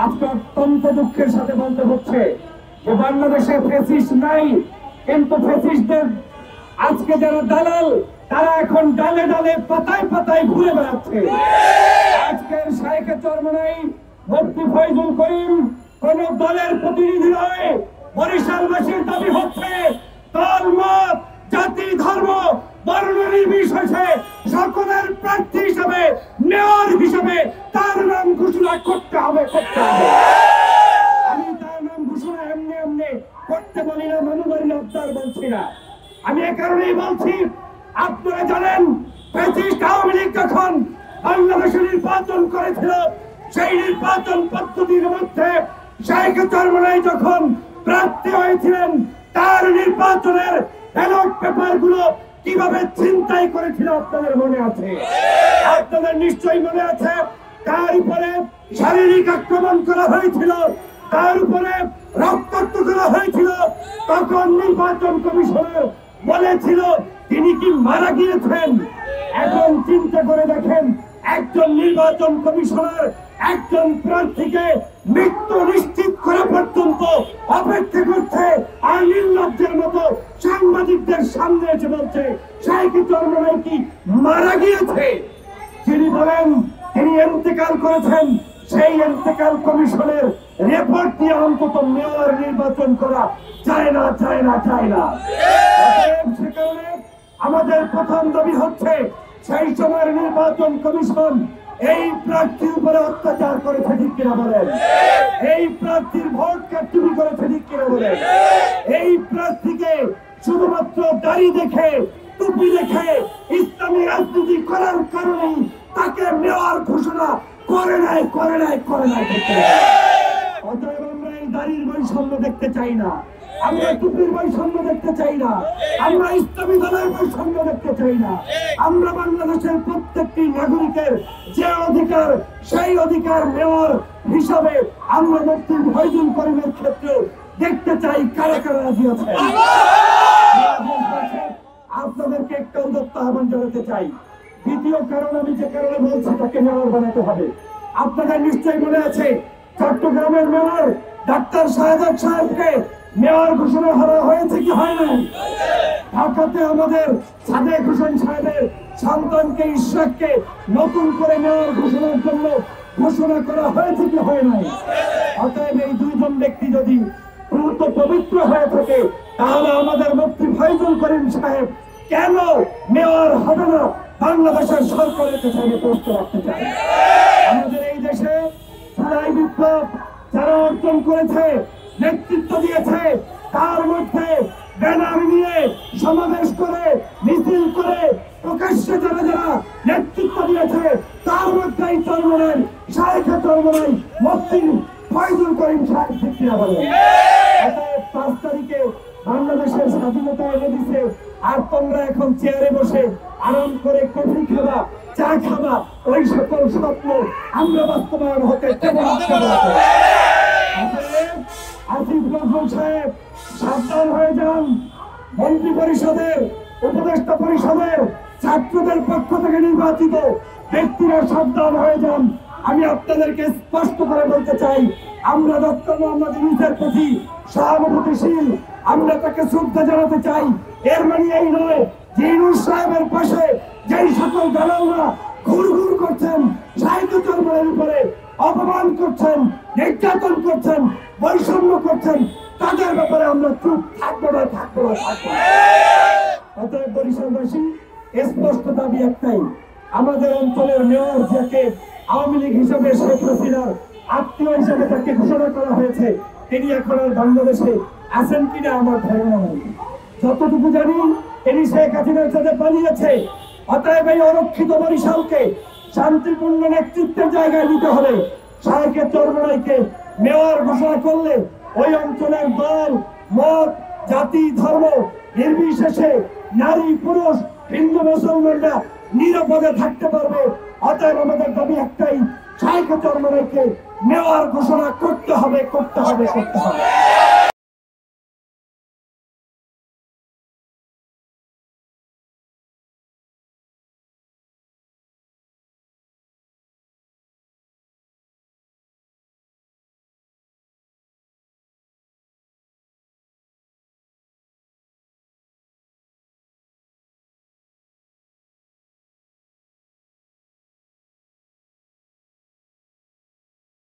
আজকে অত্যন্ত দুঃখের সাথে বলতে হচ্ছে যে বাংলাদেশে ফ্যাসিস্ট নাই, কিন্তু ফ্যাসিস্টদের আজকে যারা দালাল তারা এখন ডালে ডালে পাতায় পাতায় ঘুরে বেড়াচ্ছে। আজকের শাইখে চরমনাই মুফতি ফয়জুল করিম কোন দলের প্রতিনিধি নয়। বরিশালবাসীর দাবি হচ্ছে দল মত জাতি ধর্ম বর্ণ নির্বিশেষে সকলের প্রার্থী হিসেবে মেয়র হিসেবে তার নাম ঘোষণা করতে হবে। আমি তার নাম ঘোষণা এমনি এমনি করতে বলি না, মনোবরী আবদার বলছি না। আমি এ কারণেই বলছি, আপনারা জানেন ফ্যাসিস্ট আওয়ামী লীগ যখন বাংলাদেশে নির্বাচন করেছিল, সেই নির্বাচন পদ্ধতির মধ্যে শাইখে চরমনাই যখন প্রার্থী হয়েছিলেন তার নির্বাচনের ব্যালট পেপার গুলো কিভাবে ছিনতাই করেছিল আপনাদের মনে আছে? আপনাদের নিশ্চয়ই মনে আছে। তার উপরে শারীরিক আক্রমণ করা হয়েছিল, তার উপরে রক্তাক্ত করা হয়েছিল। তখন নির্বাচন কমিশনার বলেছিল তিনি কি মারা গিয়েছেন? এখন চিন্তা করে দেখেন, একজন নির্বাচন কমিশনার একজন প্রার্থীকে মৃত্যু নিশ্চিত করা পর্যন্ত অপেক্ষা করছে, আর নির্লজ্জের মতো সাংবাদিকদের সামনে এসে বলছে শাইখে চরমনাই কি মারা গিয়েছে। যিনি বলেন তিনি ইন্তেকাল করেছেন, সেই ইন্তেকাল কমিশনের রিপোর্ট দিয়ে অন্তত মেয়র নির্বাচন করা যায় না। সে কারণে আমাদের প্রথম দাবি হচ্ছে, সেই সময়ের নির্বাচন কমিশন এই প্রার্থীর উপরে অত্যাচার করেছে, ঠিক কিনা বলেন? এই প্রার্থীর ভোট কারচুপি করেছে, ঠিক কিনা বলেন? এই প্রার্থীকে শুধুমাত্র দাড়ি দেখে টুপি দেখে ইসলামী রাজনীতি করার কারণেই তাকে মেয়র ঘোষণা করে নাই। অতএব আমরা এই দাড়ির বৈষম্য দেখতে চাই না, আমরা টুপির বৈষম্য দেখতে চাই না, আমরা ইসলামী দলের বৈষম্য দেখতে চাই না। আমরা বাংলাদেশের প্রত্যেকটি নাগরিকের যে অধিকার, সেই অধিকার মেয়র হিসাবে আমরা মুফতি ফয়জুল করিমের ক্ষেত্রে দেখতে চাই। কারা কারা রাজি আছে? আপনাদেরকে একটা উদ্যোক্ত আহ্বান জানাতে চাই। দ্বিতীয় কারণ, আমি যে কারণে বলছি তাকে মেয়র বানাতে হবে। আপনাদের নিশ্চয়ই মনে আছে, চট্টগ্রামের মেয়র ডাক্তার শাহজাদ সাহেবকে মেয়র ঘোষণা করা হয়েছে কি হয় নাই? ঢাকাতে আমাদের সাদেক হোসেন সাহেবের সন্তানকে ইশরাককে নতুন করে মেয়র ঘোষণার জন্য ঘোষণা করা হয়েছে কি হয় নাই? অতএব এই দুইজন ব্যক্তি যদি দ্রুত পবিত্র হয়ে থাকে, তাহলে আমাদের মুফতি ফয়জুল করিম সাহেব কেন মেয়র হবে না? বাংলাদেশের সরকারের কাছে আমি প্রশ্ন রাখতে চাই। আমাদের এই দেশে জুলাই বিপ্লব যারা অর্জন করেছে, নেতৃত্ব দিয়েছে, তার মধ্যে ব্যানার নিয়ে সমাবেশ করে মিছিল করে প্রকাশ্যে যারা নেতৃত্ব দিয়েছে, তার মধ্যেই চরমনাই শাইখে চরমনাই মুফতি ফয়জুল করিম সাহেব, ঠিক কিনা বলেন? 5 তারিখে বাংলাদেশের স্বাধীনতা এনে দিছে, আর তোমরা এখন চেয়ারে বসে আরাম করে কফি খাবা, চা খাবা, ওই সকল স্বপ্ন আমরা বাস্তবায়ন হতে দেব না। আসিফ নজরুল সাহেব সাবধান হয়ে যান। মন্ত্রী পরিষদের, উপদেষ্টা পরিষদের, ছাত্রদের পক্ষ থেকে নির্বাচিত ব্যক্তিরা সাবধান হয়ে যান। আমি আপনাদেরকে স্পষ্ট করে বলতে চাই, আমরা ডক্টর মোহাম্মদ ইউনূসের প্রতি সহানুভূতিশীল, আমরা তাকে শ্রদ্ধা জানাতে চাই। এর মানে এই নয় যে ইউনূস সাহেবের পাশে যেই সকল দালালরা ঘুরঘুর করছেন, শাইখে চরমনাইয়ের উপরে অপমান করছেন, নির্যাতন করছেন, বৈষম্য করছেন, তাদের ব্যাপারে আমরা চুপ থাকবো না। অতএব বরিশালবাসী স্পষ্ট দাবি একটাই, আমাদের অঞ্চলের মেয়র যাকে আওয়ামী লীগ হিসাবে শেখ হাসিনার আত্মীয় হিসাবে তাকে ঘোষণা করা হয়েছে, তিনি এখন আর বাংলাদেশে আছেন কিনা আমার ধারণা নেই। যতটুকু জানি তিনি শেখ হাসিনার সাথে পালিয়েছে। অতএব এই অরক্ষিত বরিশালকে শান্তিপূর্ণ নেতৃত্বের জায়গায় নিতে হলে শাইখে চরমনাইকে মেয়র ঘোষণা করলে ওই অঞ্চলের দল মত জাতি ধর্ম নির্বিশেষে নারী পুরুষ হিন্দু মুসলমানরা নিরাপদে থাকতে পারবে। অতএব আমাদের দাবি একটাই, শাইখে চরমনাইকে মেয়র ঘোষণা করতে হবে।